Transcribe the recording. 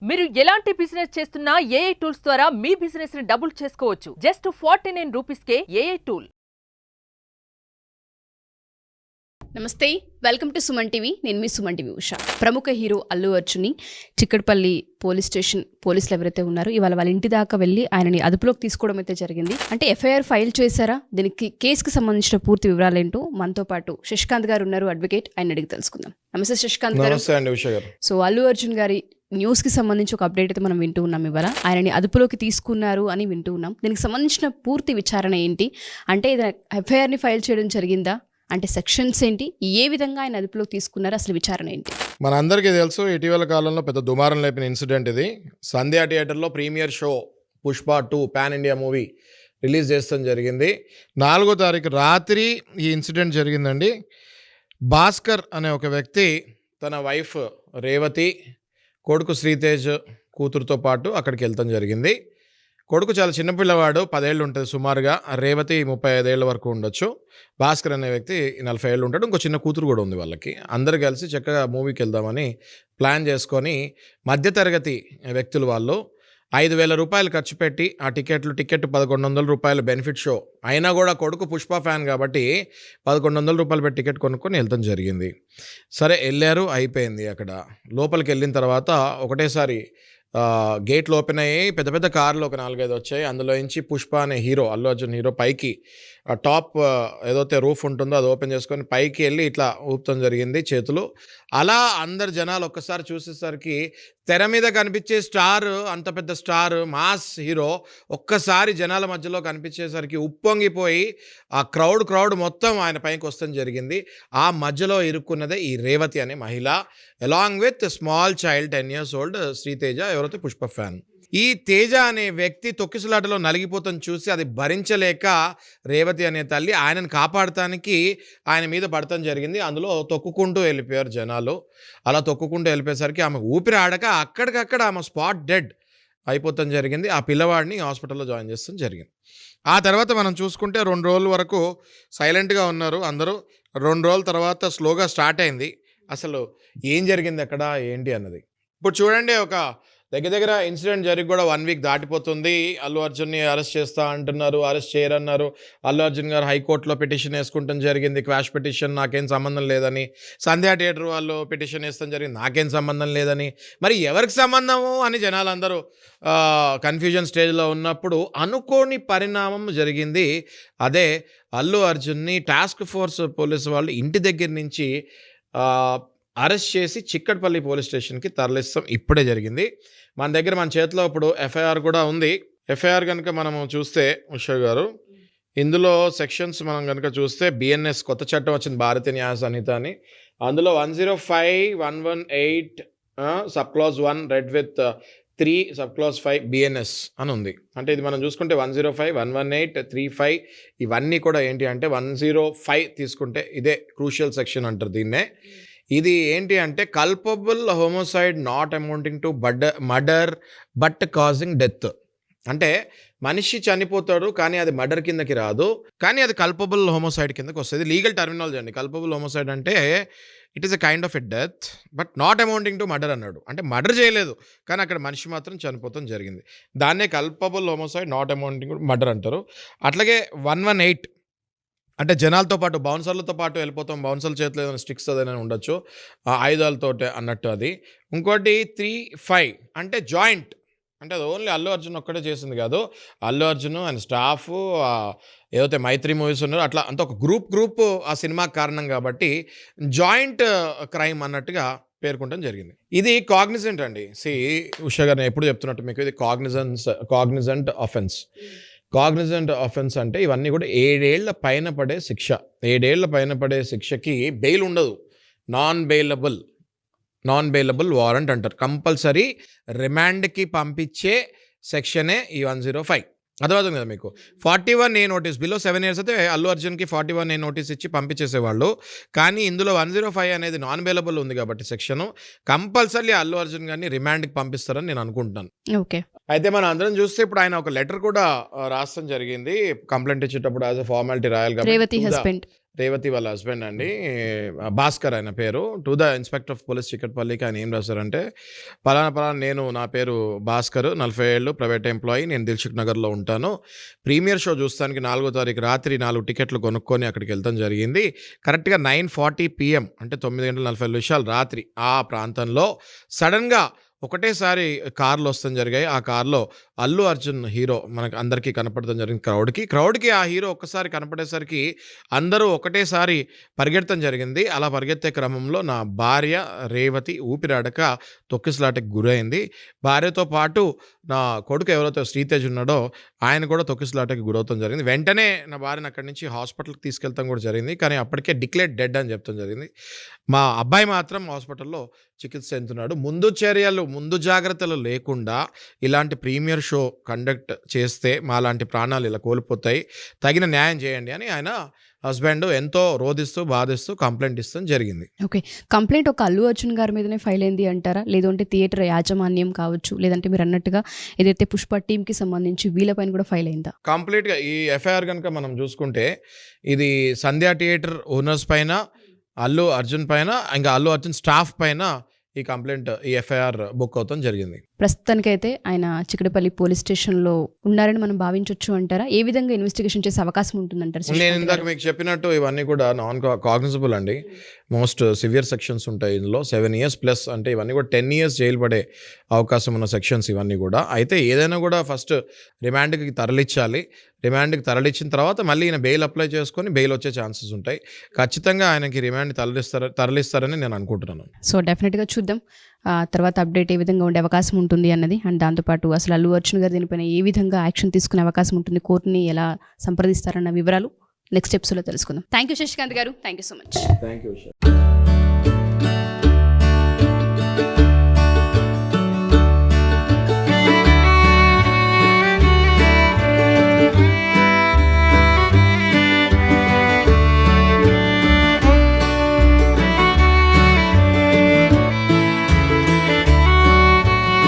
మీరు ఎలాంటి బిజినెస్ చేస్తున్నా ఏఐ టూల్స్ ద్వారా మీ బిజినెస్ ని డబుల్ చేసుకోవచ్చు. జస్ట్ 49 రూపీస్కే ఏఐ టూల్. నమస్తే, వెల్కమ్ టు సుమన్ టీవీ. నేను మీ సుమన్ టీవీ ఉషా. ప్రముఖ హీరో అల్లు అర్జున్ని చిక్కడపల్లి పోలీస్ స్టేషన్ పోలీసులు ఎవరైతే ఉన్నారో ఇవాళ వాళ్ళ ఇంటి దాకా వెళ్ళి ఆయనని అదుపులోకి తీసుకోవడం అయితే జరిగింది. అంటే ఎఫ్ఐఆర్ ఫైల్ చేశారా, దీనికి కేసుకి సంబంధించిన పూర్తి వివరాలు ఏంటో మనతో పాటు శశికాంత్ గారు ఉన్నారు, అడ్వకేట్. ఆయన అడిగి తెలుసుకుందాం. నమస్తే శశికాంత్ గారు. సో అల్లు అర్జున్ గారి న్యూస్ కి సంబంధించి ఒక అప్డేట్ అయితే మనం వింటూ ఉన్నాం. ఇవాళ ఆయనని అదుపులోకి తీసుకున్నారు అని వింటూ ఉన్నాం. దీనికి సంబంధించిన పూర్తి విచారణ ఏంటి, అంటే ఇది ఎఫ్ఐఆర్ ని ఫైల్ చేయడం జరిగిందా, అంటే సెక్షన్స్ ఏంటి, ఏ విధంగా ఆయన అదుపులోకి తీసుకున్నారు, అసలు విచారణ ఏంటి? మన అందరికీ తెలుసు, ఇటీవల కాలంలో పెద్ద దుమారం లేపిన ఇన్సిడెంట్ ఇది. సంధ్యా థియేటర్లో premiere show Pushpa 2 pan India movie release చేస్తాం జరిగింది. 4వ తారీఖు రాత్రి ఈ ఇన్సిడెంట్ జరిగిందండి. భాస్కర్ అనే ఒక వ్యక్తి తన వైఫ్ రేవతి, కొడుకు శ్రీతేజ్ కూతురుతో పాటు అక్కడికి వెళ్తాం జరిగింది. కొడుకు చాలా చిన్నపిల్లవాడు, 10 ఏళ్ళు ఉంటుంది సుమారుగా. రేవతి 35 ఏళ్ళ వరకు ఉండొచ్చు. భాస్కర్ అనే వ్యక్తి 40 ఏళ్ళు ఉంటాడు. ఇంకో చిన్న కూతురు కూడా ఉంది వాళ్ళకి. అందరు కలిసి చక్కగా మూవీకి వెళ్దామని ప్లాన్ చేసుకొని మధ్యతరగతి వ్యక్తులు వాళ్ళు 5,000 రూపాయలు ఖర్చు పెట్టి ఆ టికెట్ 1,100 రూపాయలు బెనిఫిట్ షో అయినా కూడా కొడుకు పుష్ప ఫ్యాన్ కాబట్టి 1,100 రూపాయలు పెట్టి టికెట్ కొనుక్కొని వెళ్తాం జరిగింది. సరే వెళ్ళారు, అయిపోయింది. అక్కడ లోపలికి వెళ్ళిన తర్వాత ఒకటేసారి గేట్లు ఓపెన్ అయ్యాయి. పెద్ద పెద్ద కార్లు ఒక 4-5 వచ్చాయి. అందులో నుంచి పుష్ప అనే హీరో, అల్లు అర్జున్ హీరో పైకి టాప్ ఏదైతే రూఫ్ ఉంటుందో అది ఓపెన్ చేసుకొని పైకి వెళ్ళి ఇట్లా ఊపడం జరిగింది చేతులు. అలా అందరు జనాలు ఒక్కసారి చూసేసరికి తెర మీద కనిపించే స్టార్, అంత పెద్ద స్టార్ మాస్ హీరో ఒక్కసారి జనాల మధ్యలో కనిపించేసరికి ఉప్పొంగిపోయి ఆ క్రౌడ్ మొత్తం ఆయన పైకి వస్తాం జరిగింది. ఆ మధ్యలో ఇరుక్కున్నదే ఈ రేవతి అనే మహిళ, along with small child 10 years old Sriteja, ఎవరైతే పుష్ప ఫ్యాన్. ఈ తేజ అనే వ్యక్తి తొక్కిసలాటలో నలిగిపోతాం చూసి అది భరించలేక రేవతి అనే తల్లి ఆయనను కాపాడటానికి ఆయన మీద పడతాం జరిగింది. అందులో తొక్కుకుంటూ వెళ్ళిపోయారు జనాలు. అలా తొక్కుకుంటూ వెళ్ళిపోయేసరికి ఆమె ఊపిరి ఆడక అక్కడికక్కడ ఆమె స్పాట్ డెడ్ అయిపోతాం జరిగింది. ఆ పిల్లవాడిని హాస్పిటల్లో జాయిన్ చేస్తాం జరిగింది. ఆ తర్వాత మనం చూసుకుంటే 2 రోజుల వరకు సైలెంట్గా ఉన్నారు అందరూ. 2 రోజుల తర్వాత స్లోగా స్టార్ట్ అయింది అసలు ఏం జరిగింది అక్కడ ఏంటి అన్నది. ఇప్పుడు చూడండి, ఒక దగ్గర ఇన్సిడెంట్ జరిగి కూడా 1 week దాటిపోతుంది. అల్లు అర్జున్ని అరెస్ట్ చేస్తా అంటున్నారు, అరెస్ట్ చేయరన్నారు. అల్లు అర్జున్ గారు హైకోర్టులో పిటిషన్ వేసుకుంటాం జరిగింది, క్వాష్ పిటిషన్, నాకేం సంబంధం లేదని. సంధ్యా థియేటర్ వాళ్ళు పిటిషన్ వేస్తాం జరిగింది, నాకేం సంబంధం లేదని. మరి ఎవరికి సంబంధము అని జనాలందరూ కన్ఫ్యూజన్ స్టేజ్లో ఉన్నప్పుడు అనుకోని పరిణామం జరిగింది. అదే అల్లు అర్జున్ని టాస్క్ ఫోర్స్ పోలీసు వాళ్ళు ఇంటి దగ్గర నుంచి అరెస్ట్ చేసి చిక్కడపల్లి పోలీస్ స్టేషన్కి తరలిస్తాం ఇప్పుడే జరిగింది. మన చేతిలో ఇప్పుడు ఎఫ్ఐఆర్ కూడా ఉంది. ఎఫ్ఐఆర్ కనుక మనము చూస్తే ఉషా గారు, ఇందులో సెక్షన్స్ మనం కనుక చూస్తే బిఎన్ఎస్ కొత్త చట్టం వచ్చింది, భారతీయ న్యాయ సంహిత అని. అందులో 105(118) sub clause 1 red with 3 sub clause 5 BNS అని ఉంది. అంటే ఇది మనం చూసుకుంటే 105, 118, 35 ఇవన్నీ కూడా ఏంటి అంటే 105 తీసుకుంటే ఇదే క్రూషియల్ సెక్షన్ అంటారు దీన్నే. ఇది ఏంటి అంటే culpable హోమోసైడ్ not amounting to murder but causing death. అంటే మనిషి చనిపోతాడు కానీ అది మర్డర్ కిందకి రాదు, కానీ అది కల్పబుల్ హోమోసైడ్ కిందకి వస్తుంది. లీగల్ టర్మినాలజీ అండి. కల్పబుల్ హోమోసైడ్ అంటే it is a kind of a death but not amounting to murder అన్నాడు. అంటే మర్డర్ చేయలేదు కానీ అక్కడ మనిషి మాత్రం చనిపోతాం జరిగింది. దాన్నే culpable హోమోసైడ్ not amounting to murder అంటారు. అట్లాగే 118 అంటే జనాలతో పాటు బౌన్సర్లతో పాటు వెళ్ళిపోతాం, బౌన్సర్ల చేతిలో ఏదైనా స్టిక్స్ ఏదైనా ఉండొచ్చు ఆయుధాలతో అన్నట్టు అది. ఇంకోటి 35 అంటే జాయింట్, అంటే అది ఓన్లీ అల్లు అర్జున్ ఒక్కటే చేసింది కాదు, అల్లు అర్జున్ అండ్ స్టాఫ్ ఏదైతే మైత్రి మూవీస్ ఉన్నారో అట్లా అంత ఒక గ్రూప్ ఆ సినిమాకి కారణం కాబట్టి జాయింట్ క్రైమ్ అన్నట్టుగా పేర్కొనడం జరిగింది. ఇది కాగ్నిజెంట్ అండి. ఉషా గారు నేను ఎప్పుడు చెప్తున్నట్టు మీకు, ఇది కాగ్నిజెంట్ ఆఫెన్స్. కాగ్నిజెంట్ ఆఫెన్స్ అంటే ఇవన్నీ కూడా 7 ఏళ్ల పైన పడే శిక్ష. 7 ఏళ్ల పైన పడే శిక్షకి బెయిల్ ఉండదు, నాన్ బెయిలబుల్ వారెంట్ అంటారు. కంపల్సరీ రిమాండ్కి పంపించే సెక్షనే ఈ 105. అర్థమవుతుంది కదా మీకు. 41A నోటీస్ బిలో 7 years అయితే అల్లు అర్జున్కి 41A నోటీస్ ఇచ్చి పంపించేసేవాళ్ళు. కానీ ఇందులో 105 అనేది నాన్ బెయిలబుల్ ఉంది కాబట్టి సెక్షను కంపల్సరీ అల్లు అర్జున్ గారిని రిమాండ్కి పంపిస్తారని నేను అనుకుంటున్నాను. ఓకే. అయితే మనం అందరం చూస్తే ఇప్పుడు ఆయన ఒక లెటర్ కూడా రాస్తాం జరిగింది. కంప్లైంట్ ఇచ్చేటప్పుడు యాజ్ అ ఫార్మాలిటీ రాయాలి కాబట్టి రేవతి వాళ్ళ హస్బెండ్ అండి, భాస్కర్ ఆయన పేరు. To the inspector of police చిక్కట్పల్లికి ఆయన ఏం రాశారంటే, పలానా నా పేరు భాస్కర్, 40 ఏళ్ళు, ప్రైవేట్ ఎంప్లాయీ, నేను దిల్సుఖ్ నగర్లో ఉంటాను. ప్రీమియర్ షో చూస్తానికి 4వ తారీఖు రాత్రి 4 టికెట్లు కొనుక్కొని అక్కడికి వెళ్తాం జరిగింది. కరెక్ట్గా 9:40 PM అంటే 9:45 రాత్రి ఆ ప్రాంతంలో సడన్గా ఒకటేసారి కార్లు వస్తాం జరిగాయి. ఆ కార్లో అల్లు అర్జున్ హీరో మనకు అందరికీ కనపడటం జరిగింది. క్రౌడ్కి ఆ హీరో ఒక్కసారి కనపడేసరికి అందరూ ఒకటేసారి పరిగెత్తడం జరిగింది. అలా పరిగెత్తే క్రమంలో నా భార్య రేవతి ఊపిరాడక తొక్కిసలాటకి గురైంది. భార్యతో పాటు నా కొడుకు ఎవరైతే శ్రీతేజ్ ఉన్నాడో ఆయన కూడా తొక్కిసలాటకి గురవుతాం జరిగింది. వెంటనే నా భార్యను అక్కడి నుంచి హాస్పిటల్కి తీసుకెళ్తాం కూడా జరిగింది. కానీ అప్పటికే డిక్లేర్డ్ డెడ్ అని చెప్తాం జరిగింది. మా అబ్బాయి మాత్రం హాస్పిటల్లో చికిత్స చెందుతున్నాడు. ముందు జాగ్రత్తలు లేకుండా ఇలాంటి ప్రీమియర్ షో కండక్ట్ చేస్తే మాలాంటి ప్రాణాలు ఇలా కోల్పోతాయి, తగిన న్యాయం చేయండి అని ఆయన హస్బెండ్ ఎంతో రోధిస్తూ బాధిస్తూ కంప్లైంట్ ఇస్తాం జరిగింది. ఓకే, కంప్లైంట్ ఒక అల్లు అర్జున్ గారి మీదనే ఫైల్ అయింది అంటారా, లేదంటే థియేటర్ యాజమాన్యం కావచ్చు, లేదంటే మీరు అన్నట్టుగా ఏదైతే పుష్ప టీంకి సంబంధించి వీళ్ళపైన కూడా ఫైల్ అయిందా? కంప్లీట్గా ఈ ఎఫ్ఐఆర్ కనుక మనం చూసుకుంటే ఇది సంధ్యా థియేటర్ ఓనర్స్ పైన, అల్లు అర్జున్ పైన, ఇంకా అల్లు అర్జున్ స్టాఫ్ పైన ఈ కంప్లైంట్, ఈ ఎఫ్ఐఆర్ బుక్ అవుతాం జరిగింది. ప్రస్తుతానికైతే ఆయన చిక్కడపల్లి పోలీస్ స్టేషన్లో ఉన్నారని మనం భావించవచ్చు అంటారా? ఏ విధంగా ఇన్వెస్టిగేషన్ చేసే అవకాశం ఉంటుందంటారు? నేను ఇందాక మీకు చెప్పినట్టు ఇవన్నీ కూడా నాన్ కాగ్నిజబుల్ అండి. మోస్ట్ సివియర్ సెక్షన్స్ ఉంటాయి ఇందులో. 7 years ప్లస్ అంటే ఇవన్నీ కూడా 10 years జైలు పడే అవకాశం ఉన్న సెక్షన్స్ ఇవన్నీ కూడా. అయితే ఏదైనా కూడా ఫస్ట్ రిమాండ్కి తరలించాలి. రిమాండ్కి తరలించిన తర్వాత మళ్ళీ ఈయన బెయిల్ అప్లై చేసుకొని బెయిల్ వచ్చే ఛాన్సెస్ ఉంటాయి. ఖచ్చితంగా ఆయనకి రిమాండ్ తరలిస్తారని నేను అనుకుంటున్నాను. సో డెఫినెట్గా చూద్దాం తర్వాత అప్డేట్ ఏ విధంగా ఉండే అవకాశం ఉంటుంది అన్నది. అండ్ దాంతోపాటు అసలు అల్లు అర్జున్ గారు దీనిపైన ఏ విధంగా యాక్షన్ తీసుకునే అవకాశం ఉంటుంది, కోర్టుని ఎలా సంప్రదిస్తారన్న వివరాలు నెక్స్ట్ ఎపిసోడ్లో తెలుసుకుందాం. థ్యాంక్ యూ శశికాంత్ గారు, thank you so much. Thank you.